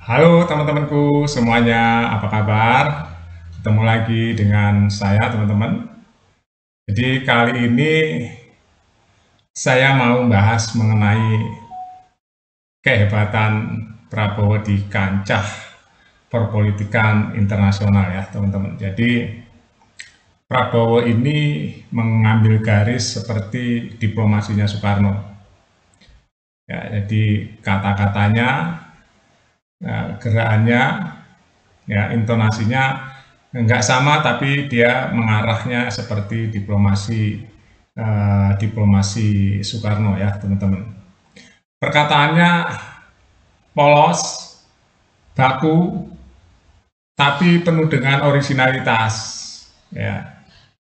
Halo teman-temanku semuanya, apa kabar? Ketemu lagi dengan saya teman-teman. Jadi kali ini saya mau bahas mengenai kehebatan Prabowo di kancah perpolitikan internasional ya teman-teman. Jadi Prabowo ini mengambil garis seperti diplomasinya Soekarno. Ya, jadi kata-katanya, gerakannya, ya intonasinya nggak sama tapi dia mengarahnya seperti diplomasi Soekarno ya teman-teman. Perkataannya polos, baku, tapi penuh dengan originalitas. Ya.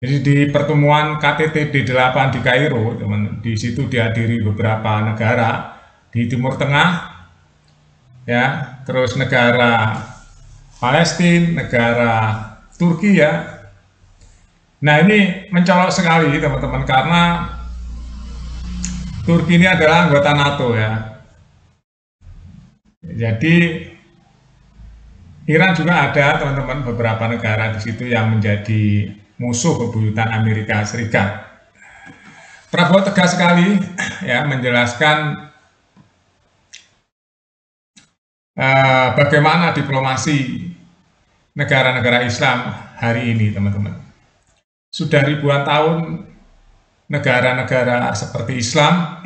Jadi di pertemuan KTT D8 di Kairo, teman, di situ dihadiri beberapa negara di Timur Tengah, ya, terus negara Palestina, negara Turki ya. Nah ini mencolok sekali teman-teman karena Turki ini adalah anggota NATO ya. Jadi Iran juga ada teman-teman beberapa negara di situ yang menjadi musuh bebuyutan Amerika Serikat. Prabowo tegas sekali ya menjelaskan bagaimana diplomasi negara-negara Islam hari ini teman-teman. Sudah ribuan tahun negara-negara seperti Islam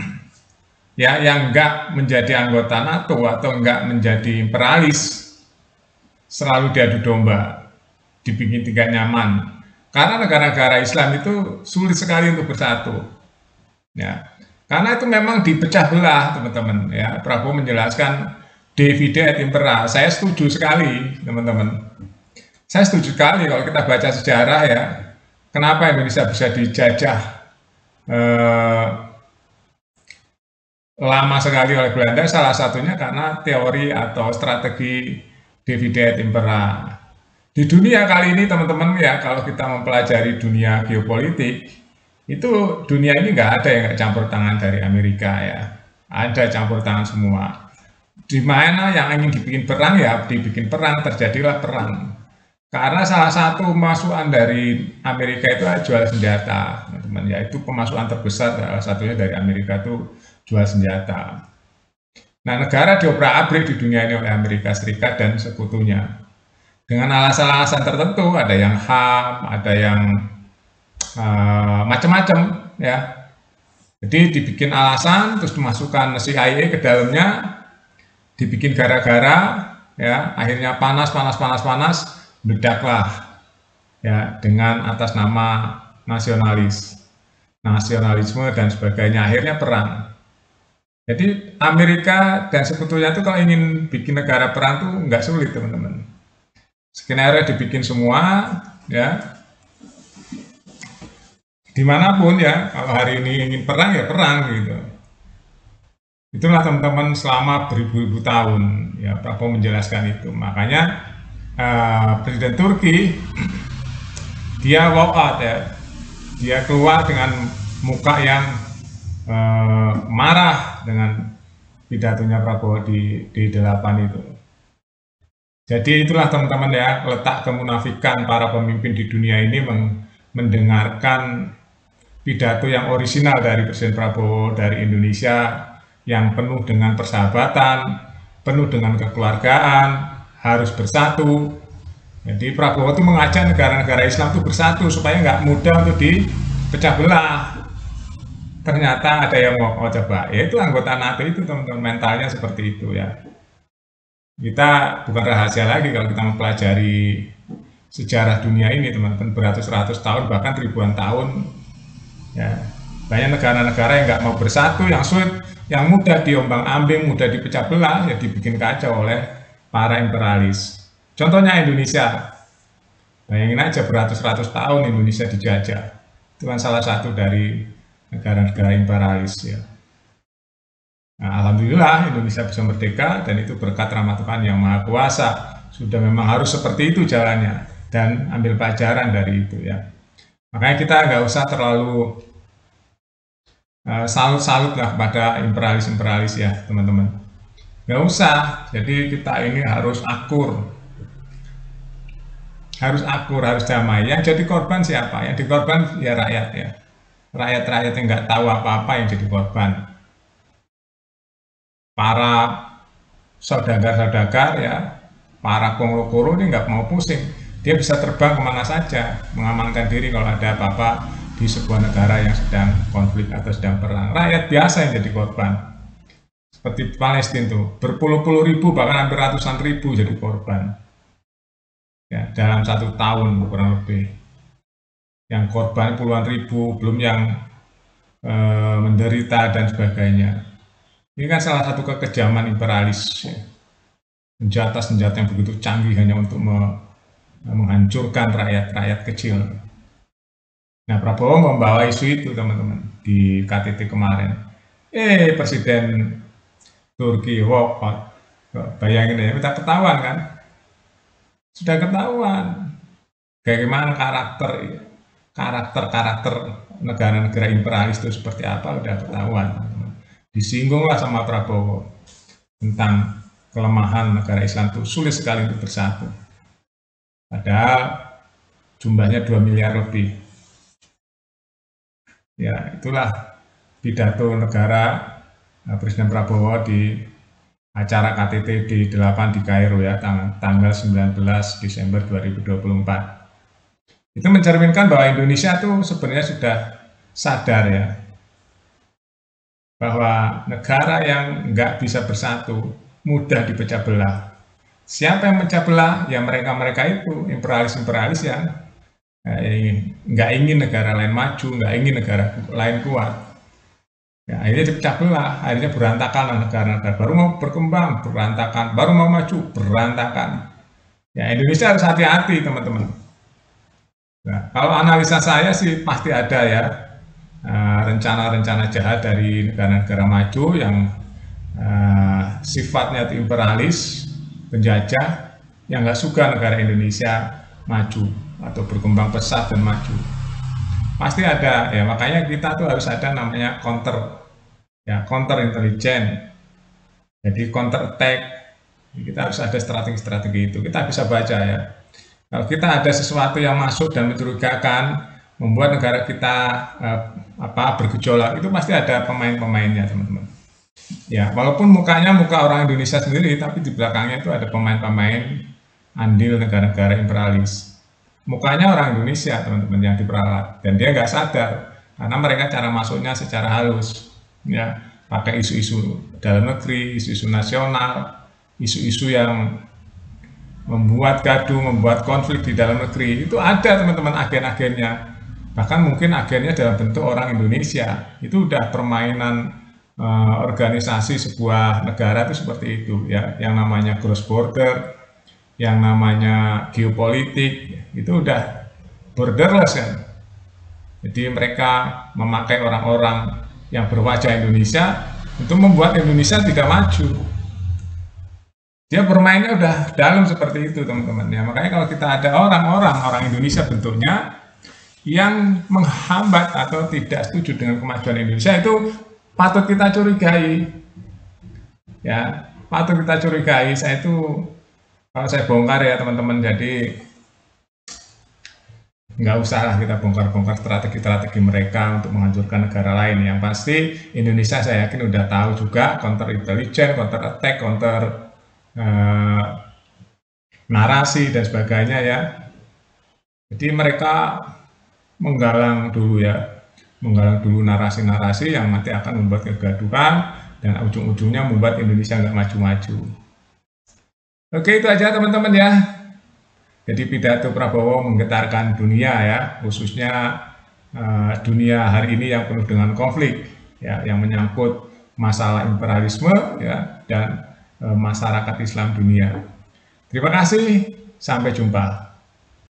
ya yang enggak menjadi anggota NATO atau enggak menjadi imperialis selalu diadu domba, dibikin tidak nyaman. Karena negara-negara Islam itu sulit sekali untuk bersatu. Ya. Karena itu memang dipecah belah, teman-teman. Ya, Prabowo menjelaskan divide et impera. Saya setuju sekali, teman-teman. Saya setuju sekali kalau kita baca sejarah ya. Kenapa Indonesia bisa dijajah eh, lama sekali oleh Belanda? Salah satunya karena teori atau strategi divide et impera. Di dunia kali ini teman-teman ya, kalau kita mempelajari dunia geopolitik, itu dunia ini nggak ada yang nggak campur tangan dari Amerika ya. Ada campur tangan semua. Di mana yang ingin dibikin perang ya dibikin perang, terjadilah perang. Karena salah satu pemasukan dari Amerika itu jual senjata, teman-teman. Ya itu pemasukan terbesar salah satunya dari Amerika itu jual senjata. Nah negara diobrak-abrik di dunia ini oleh Amerika Serikat dan sekutunya dengan alasan-alasan tertentu, ada yang HAM, ada yang macam-macam ya. Jadi dibikin alasan, terus dimasukkan CIA ke dalamnya, dibikin gara-gara, ya akhirnya panas, panas, panas, panas, meledaklah ya dengan atas nama nasionalisme dan sebagainya, akhirnya perang. Jadi Amerika dan sekutunya itu kalau ingin bikin negara perang tuh nggak sulit teman-teman. Skenario dibikin semua ya, dimanapun ya, kalau hari ini ingin perang ya perang gitu. Itulah teman-teman selama beribu-ribu tahun ya Prabowo menjelaskan itu. Makanya Presiden Turki dia walk out ya, dia keluar dengan muka yang marah dengan pidatonya Prabowo di D8 itu. Jadi itulah teman-teman ya, letak kemunafikan para pemimpin di dunia ini mendengarkan pidato yang orisinal dari Presiden Prabowo dari Indonesia yang penuh dengan persahabatan, penuh dengan kekeluargaan, harus bersatu. Jadi Prabowo itu mengajak negara-negara Islam itu bersatu supaya nggak mudah untuk dipecah belah. Ternyata ada yang mau coba, yaitu anggota NATO itu teman-teman, mentalnya seperti itu ya. Kita bukan rahasia lagi kalau kita mempelajari sejarah dunia ini teman-teman, beratus-ratus tahun bahkan ribuan tahun ya, banyak negara-negara yang nggak mau bersatu, yang sulit, yang mudah diombang-ambing, mudah dipecah belah ya dibikin kacau oleh para imperialis. Contohnya Indonesia, bayangin aja beratus-ratus tahun Indonesia dijajah, itu kan salah satu dari negara-negara imperialis ya. Nah, alhamdulillah Indonesia bisa merdeka dan itu berkat rahmat Tuhan yang Maha Kuasa. Sudah memang harus seperti itu jalannya dan ambil pelajaran dari itu ya. Makanya kita nggak usah terlalu salut-salut lah pada imperialis-imperialis ya teman-teman. nggak usah. Jadi kita ini harus akur, harus damai. Yang jadi korban siapa? Yang jadi korban ya rakyat ya. Rakyat-rakyat yang nggak tahu apa-apa yang jadi korban. Para saudagar-saudagar ya, para konglo-koro ini nggak mau pusing. Dia bisa terbang kemana saja, mengamankan diri kalau ada apa-apa di sebuah negara yang sedang konflik atau sedang perang. Rakyat biasa yang jadi korban. Seperti Palestina itu, berpuluh-puluh ribu, bahkan hampir ratusan ribu jadi korban. Ya, dalam 1 tahun kurang lebih. Yang korban puluhan ribu, belum yang menderita dan sebagainya. Ini kan salah satu kekejaman imperialis. Ya. Senjata-senjata yang begitu canggih hanya untuk menghancurkan rakyat-rakyat kecil. Nah, Prabowo membawa isu itu, teman-teman, di KTT kemarin. Presiden Turki walkout. Bayangin ya, kita ketahuan kan? Sudah ketahuan. Bagaimana karakter negara-negara imperialis itu seperti apa, udah ketahuan. Disinggunglah sama Prabowo tentang kelemahan negara Islam itu sulit sekali untuk bersatu. Padahal jumlahnya 2 miliar lebih. Ya, itulah pidato negara Presiden Prabowo di acara KTT di 8 di Kairo ya, tanggal 19 Desember 2024. Itu mencerminkan bahwa Indonesia tuh sebenarnya sudah sadar ya, bahwa negara yang nggak bisa bersatu mudah dipecah belah. Siapa yang pecah belah? Ya mereka-mereka itu, imperialis-imperialis yang nggak ingin negara lain maju, nggak ingin negara lain kuat. Ya, akhirnya dipecah belah, akhirnya berantakan negara-negara. Baru mau berkembang, berantakan. Baru mau maju, berantakan. Ya, Indonesia harus hati-hati, teman-teman. Nah, kalau analisa saya sih pasti ada ya rencana-rencana jahat dari negara-negara maju yang sifatnya itu imperialis, penjajah, yang nggak suka negara Indonesia maju atau berkembang pesat dan maju. Pasti ada ya, makanya kita tuh harus ada namanya counter intelijen. Jadi counter attack, kita harus ada strategi-strategi itu. Kita bisa baca ya. Kalau kita ada sesuatu yang masuk dan mencurigakan, membuat negara kita bergejolak, itu pasti ada pemain-pemainnya, teman-teman. Ya, walaupun mukanya muka orang Indonesia sendiri, tapi di belakangnya itu ada pemain-pemain andil negara-negara imperialis. Mukanya orang Indonesia, teman-teman, yang diperalat, dan dia nggak sadar karena mereka cara masuknya secara halus, ya, pakai isu-isu dalam negeri, isu-isu nasional, isu-isu yang membuat gaduh, membuat konflik di dalam negeri. Itu ada, teman-teman, agen-agennya. Bahkan mungkin agennya dalam bentuk orang Indonesia. Itu udah permainan organisasi sebuah negara itu seperti itu, ya, yang namanya cross border, yang namanya geopolitik, itu udah borderless kan. Jadi mereka memakai orang-orang yang berwajah Indonesia untuk membuat Indonesia tidak maju. Dia bermainnya udah dalam seperti itu, teman-teman. Ya, makanya kalau kita ada orang Indonesia bentuknya yang menghambat atau tidak setuju dengan kemajuan Indonesia, itu patut kita curigai. Ya, patut kita curigai. Saya itu kalau saya bongkar ya, teman-teman, jadi nggak usah lah kita bongkar-bongkar strategi-strategi mereka untuk menghancurkan negara lain. Yang pasti Indonesia saya yakin udah tahu juga counter intelijen, counter attack, counter narasi dan sebagainya ya. Jadi mereka menggalang dulu narasi-narasi yang nanti akan membuat kegaduhan dan ujung-ujungnya membuat Indonesia nggak maju-maju. Oke, itu aja, teman-teman ya. Jadi pidato Prabowo menggetarkan dunia ya, khususnya dunia hari ini yang penuh dengan konflik ya, yang menyangkut masalah imperialisme ya, dan masyarakat Islam dunia. Terima kasih, sampai jumpa.